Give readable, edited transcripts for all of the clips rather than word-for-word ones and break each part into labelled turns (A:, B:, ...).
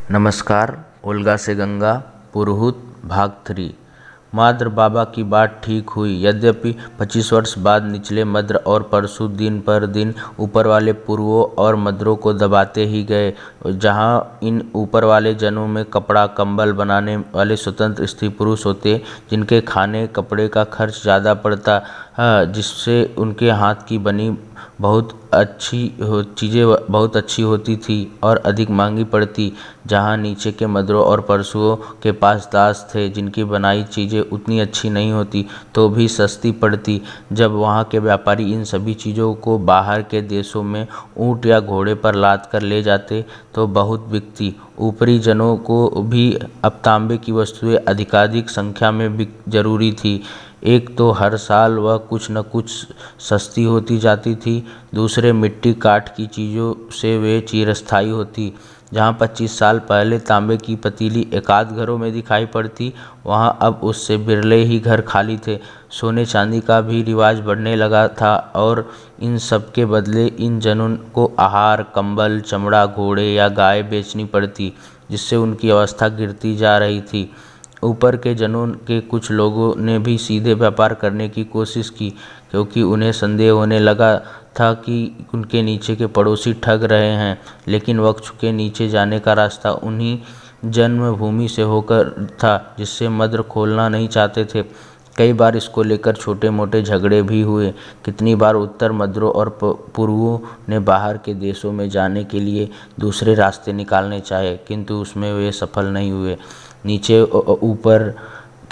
A: नमस्कार। ओल्गा से गंगा, पुरोहित, भाग 3। माद्र बाबा की बात ठीक हुई। यद्यपि 25 वर्ष बाद निचले मद्र और परशु दिन पर दिन ऊपर वाले पुरुषों और मद्रों को दबाते ही गए। जहाँ इन ऊपर वाले जनों में कपड़ा कंबल बनाने वाले स्वतंत्र स्त्री पुरुष होते, जिनके खाने कपड़े का खर्च ज़्यादा पड़ता, जिससे उनके हाथ की बनी चीज़ें बहुत अच्छी होती थी और अधिक महंगी पड़ती। जहाँ नीचे के मद्रों और परशुओं के पास दास थे, जिनकी बनाई चीज़ें उतनी अच्छी नहीं होती तो भी सस्ती पड़ती। जब वहाँ के व्यापारी इन सभी चीज़ों को बाहर के देशों में ऊँट या घोड़े पर लाद कर ले जाते तो बहुत बिकती। ऊपरी जनों को भी अब तांबे की वस्तुएं अधिकाधिक संख्या में बिक जरूरी थी। एक तो हर साल वह कुछ न कुछ सस्ती होती जाती थी, दूसरे मिट्टी काठ की चीज़ों से वे चिरस्थायी होती। जहाँ 25 साल पहले तांबे की पतीली एकाध घरों में दिखाई पड़ती, वहाँ अब उससे बिरले ही घर खाली थे। सोने चांदी का भी रिवाज बढ़ने लगा था और इन सब के बदले इन जनों को आहार, कंबल, चमड़ा, घोड़े या गाय बेचनी पड़ती, जिससे उनकी अवस्था गिरती जा रही थी। ऊपर के जनों के कुछ लोगों ने भी सीधे व्यापार करने की कोशिश की, क्योंकि उन्हें संदेह होने लगा था कि उनके नीचे के पड़ोसी ठग रहे हैं। लेकिन वक्ष के नीचे जाने का रास्ता उन्हीं जन्मभूमि से होकर था, जिससे मद्र खोलना नहीं चाहते थे। कई बार इसको लेकर छोटे मोटे झगड़े भी हुए। कितनी बार उत्तर मद्रों और पूर्वों ने बाहर के देशों में जाने के लिए दूसरे रास्ते निकालने चाहे, किंतु उसमें वे सफल नहीं हुए। नीचे ऊपर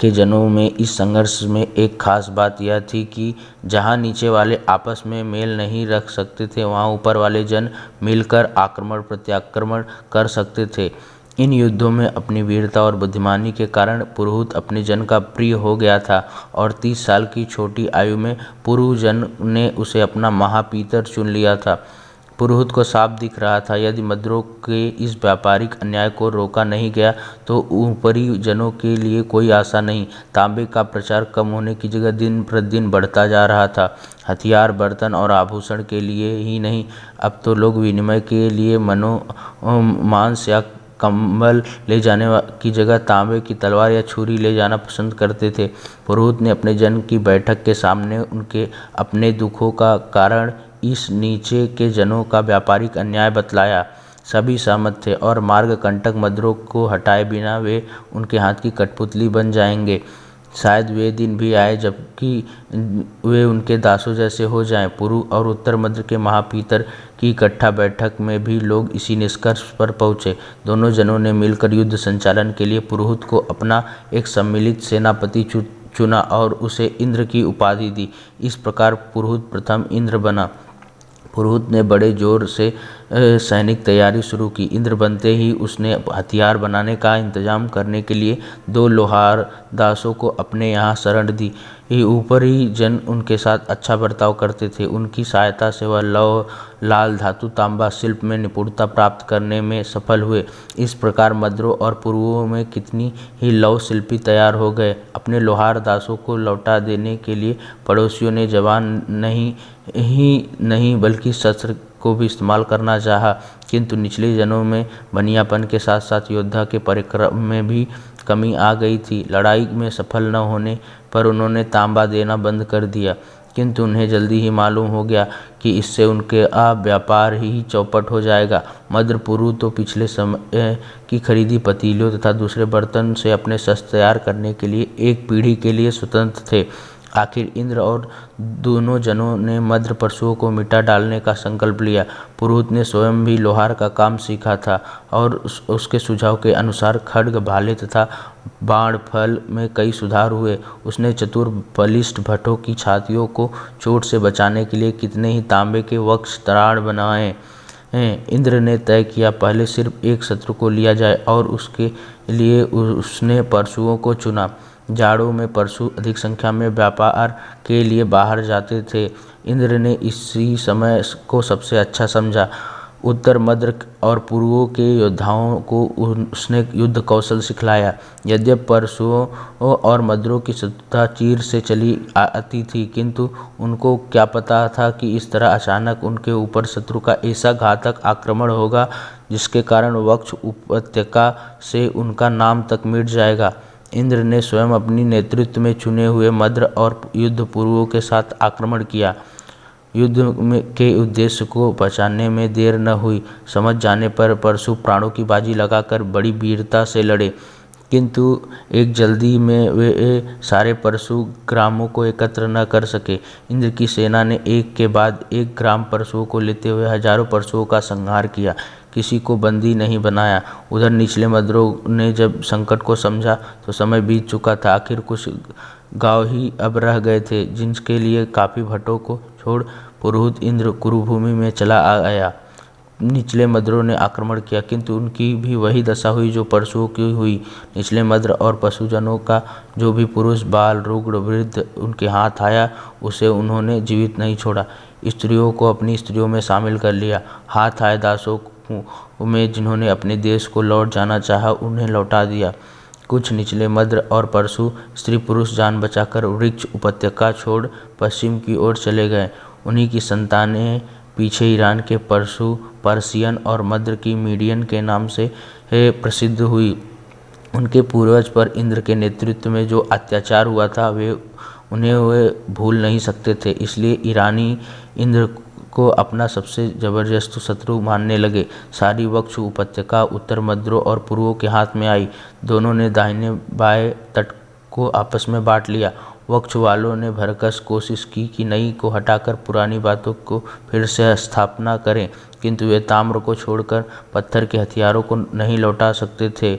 A: के जनों में इस संघर्ष में एक खास बात यह थी कि जहाँ नीचे वाले आपस में मेल नहीं रख सकते थे, वहाँ ऊपर वाले जन मिलकर आक्रमण प्रत्याक्रमण कर सकते थे। इन युद्धों में अपनी वीरता और बुद्धिमानी के कारण पुरोहित अपने जन का प्रिय हो गया था और 30 साल की छोटी आयु में पुरु जन ने उसे अपना महापीतर चुन लिया था। पुरोहित को साफ दिख रहा था, यदि मद्रों के इस व्यापारिक अन्याय को रोका नहीं गया तो ऊपरी जनों के लिए कोई आशा नहीं। तांबे का प्रचार कम होने की जगह दिन प्रतिदिन बढ़ता जा रहा था। हथियार, बर्तन और आभूषण के लिए ही नहीं, अब तो लोग विनिमय के लिए मांस या कंबल ले जाने की जगह तांबे की तलवार या छुरी ले जाना पसंद करते थे। पुरोहित ने अपने जन की बैठक के सामने उनके अपने दुखों का कारण इस नीचे के जनों का व्यापारिक अन्याय बतलाया। सभी सहमत थे और मार्ग कंटक मद्रों को हटाए बिना वे उनके हाथ की कठपुतली बन जाएंगे। शायद वे दिन भी आए जबकि वे उनके दासों जैसे हो जाएं। पूर्व और उत्तर मध्य के महापीतर की इकट्ठा बैठक में भी लोग इसी निष्कर्ष पर पहुंचे। दोनों जनों ने मिलकर युद्ध संचालन के लिए पुरोहित को अपना एक सम्मिलित सेनापति चुना और उसे इंद्र की उपाधि दी। इस प्रकार पुरोहित प्रथम इंद्र बना। पुरोहित ने बड़े जोर से सैनिक तैयारी शुरू की। इंद्र बनते ही उसने हथियार बनाने का इंतजाम करने के लिए 2 लोहार दासों को अपने यहाँ शरण दी। ऊपरी जन उनके साथ अच्छा बर्ताव करते थे। उनकी सहायता से वह लौह, लाल धातु, तांबा शिल्प में निपुणता प्राप्त करने में सफल हुए। इस प्रकार मद्रों और पूर्वों में कितनी ही लौह शिल्पी तैयार हो गए। अपने लोहार दासों को लौटा देने के लिए पड़ोसियों ने जवान नहीं बल्कि शस्त्र को भी इस्तेमाल करना चाहा, किंतु निचले जनों में बनियापन के साथ साथ योद्धा के परिक्रम में भी कमी आ गई थी। लड़ाई में सफल न होने पर उन्होंने तांबा देना बंद कर दिया, किंतु उन्हें जल्दी ही मालूम हो गया कि इससे उनके व्यापार ही चौपट हो जाएगा। मद्र पुरु तो पिछले समय की खरीदी पतीलियों तथा दूसरे बर्तन से अपने शस्त्र तैयार करने के लिए एक पीढ़ी के लिए स्वतंत्र थे। आखिर इंद्र और दोनों जनों ने मद्र परशुओं को मिटा डालने का संकल्प लिया। पुरोहित ने स्वयं भी लोहार का काम सीखा था और उसके सुझाव के अनुसार खड्ग, भाले तथा बाण फल में कई सुधार हुए। उसने चतुर बलिष्ठ भट्टों की छातियों को चोट से बचाने के लिए कितने ही तांबे के वक्ष तराड़ बनाए। इंद्र ने तय किया पहले सिर्फ एक शत्रु को लिया जाए और उसके लिए उसने परशुओं को चुना। जाड़ों में परशु अधिक संख्या में व्यापार के लिए बाहर जाते थे। इंद्र ने इसी समय को सबसे अच्छा समझा। उत्तर मद्र और पूर्वों के योद्धाओं को उसने युद्ध कौशल सिखलाया। यद्यपि परशुओं और मद्रों की शत्रुता चीर से चली आती थी, किंतु उनको क्या पता था कि इस तरह अचानक उनके ऊपर शत्रु का ऐसा घातक आक्रमण होगा जिसके कारण वक्ष उपत्यका से उनका नाम तक मिट जाएगा। इंद्र ने स्वयं अपनी नेतृत्व में चुने हुए मद्र और युद्ध पूर्वों के साथ आक्रमण किया। युद्ध के उद्देश्य को पहचानने में देर न हुई। समझ जाने पर परशु प्राणों की बाजी लगाकर बड़ी वीरता से लड़े, किंतु एक जल्दी में वे सारे परशु ग्रामों को एकत्र न कर सके। इंद्र की सेना ने एक के बाद एक ग्राम परशुओं को लेते हुए हजारों परशुओं का संहार किया, किसी को बंदी नहीं बनाया। उधर निचले मद्रों ने जब संकट को समझा तो समय बीत चुका था। आखिर कुछ गांव ही अब रह गए थे, जिनके लिए काफी भट्टों को छोड़ पुरोहित इंद्र कुरुभूमि में चला आया। निचले मद्रों ने आक्रमण किया, किंतु उनकी भी वही दशा हुई जो परशुओं की हुई। निचले मद्र और पशुजनों का जो भी पुरुष, बाल, रुग्ण, वृद्ध उनके हाथ आया, उसे उन्होंने जीवित नहीं छोड़ा। स्त्रियों को अपनी स्त्रियों में शामिल कर लिया। हाथ आए दासों में जिन्होंने अपने देश को लौट जाना चाहा, उन्हें लौटा दिया। कुछ निचले मद्र और परशु स्त्री पुरुष जान बचाकर वृक्ष उपत्यका छोड़ पश्चिम की ओर चले गए। उन्हीं की संतानें पीछे ईरान के परशु, पर्शियन और मद्र की मीडियन के नाम से प्रसिद्ध हुई। उनके पूर्वज पर इंद्र के नेतृत्व में जो अत्याचार हुआ था उन्हें वे भूल नहीं सकते थे, इसलिए ईरानी इंद्र को अपना सबसे जबरदस्त शत्रु मानने लगे। सारी वक्ष उपत्यका उत्तर मद्रों और पूर्वों के हाथ में आई। दोनों ने दाहिने बाएं तट को आपस में बांट लिया। वक्ष वालों ने भरकस कोशिश की कि नई को हटाकर पुरानी बातों को फिर से स्थापना करें, किंतु वे ताम्र को छोड़कर पत्थर के हथियारों को नहीं लौटा सकते थे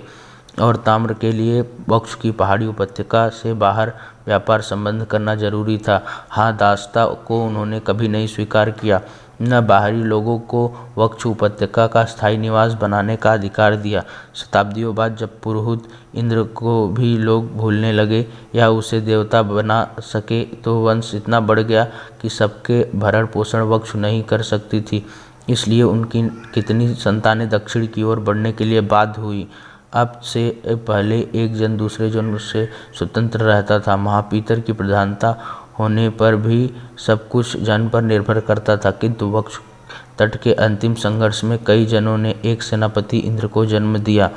A: और ताम्र के लिए वक्ष की पहाड़ी उपत्यका से बाहर व्यापार संबंध करना जरूरी था। हाँ, दासता को उन्होंने कभी नहीं स्वीकार किया, न बाहरी लोगों को वक्ष उपत्यका का स्थायी निवास बनाने का अधिकार दिया। शताब्दियों बाद जब पुरोहित इंद्र को भी लोग भूलने लगे या उसे देवता बना सके, तो वंश इतना बढ़ गया कि सबके भरण पोषण वक्ष नहीं कर सकती थी। इसलिए उनकी कितनी संतानें दक्षिण की ओर बढ़ने के लिए बाध्य हुई। अब से पहले एक जन दूसरे जन से स्वतंत्र रहता था। महापीतर की प्रधानता होने पर भी सब कुछ जन पर निर्भर करता था, किंतु वक्ष तट के अंतिम संघर्ष में कई जनों ने एक सेनापति इंद्र को जन्म दिया।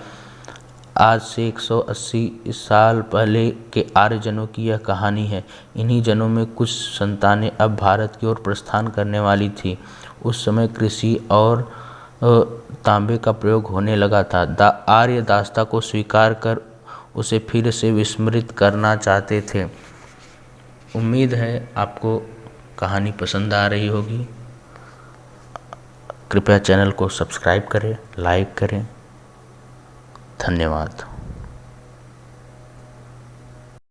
A: आज से 180 साल पहले के आर्य जनों की यह कहानी है। इन्हीं जनों में कुछ संतानें अब भारत की ओर प्रस्थान करने वाली थी। उस समय कृषि और तांबे का प्रयोग होने लगा था। आर्य दासता को स्वीकार कर उसे फिर से विस्मृत करना चाहते थे। उम्मीद है आपको कहानी पसंद आ रही होगी। कृपया चैनल को सब्सक्राइब करें, लाइक करें। धन्यवाद।